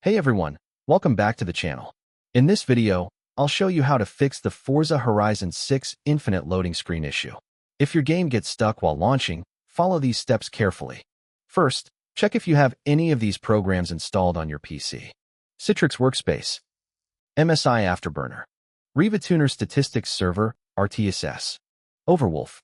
Hey everyone, welcome back to the channel. In this video, I'll show you how to fix the Forza Horizon 6 infinite loading screen issue. If your game gets stuck while launching, follow these steps carefully. First, check if you have any of these programs installed on your PC. Citrix Workspace, MSI Afterburner, RivaTuner Statistics Server, RTSS, Overwolf.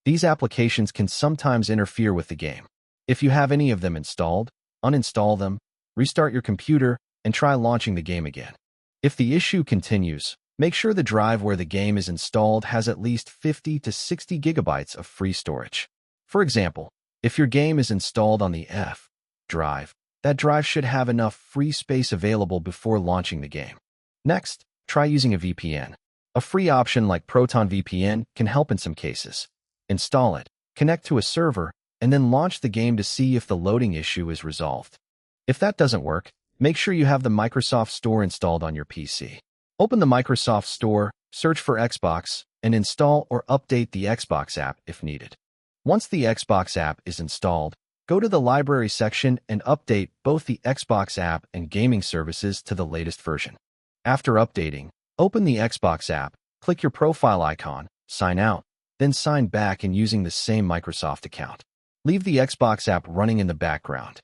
These applications can sometimes interfere with the game. If you have any of them installed, uninstall them, restart your computer, and try launching the game again. If the issue continues, make sure the drive where the game is installed has at least 50 to 60 gigabytes of free storage. For example, if your game is installed on the F drive, that drive should have enough free space available before launching the game. Next, try using a VPN. A free option like Proton VPN can help in some cases. Install it, connect to a server, and then launch the game to see if the loading issue is resolved. If that doesn't work, make sure you have the Microsoft Store installed on your PC. Open the Microsoft Store, search for Xbox, and install or update the Xbox app if needed. Once the Xbox app is installed, go to the library section and update both the Xbox app and gaming services to the latest version. After updating, open the Xbox app, click your profile icon, sign out, then sign back in using the same Microsoft account. Leave the Xbox app running in the background.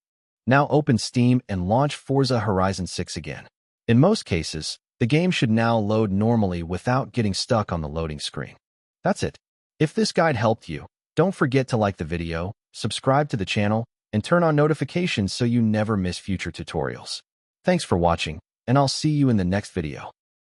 Now open Steam and launch Forza Horizon 6 again. In most cases, the game should now load normally without getting stuck on the loading screen. That's it. If this guide helped you, don't forget to like the video, subscribe to the channel, and turn on notifications so you never miss future tutorials. Thanks for watching, and I'll see you in the next video.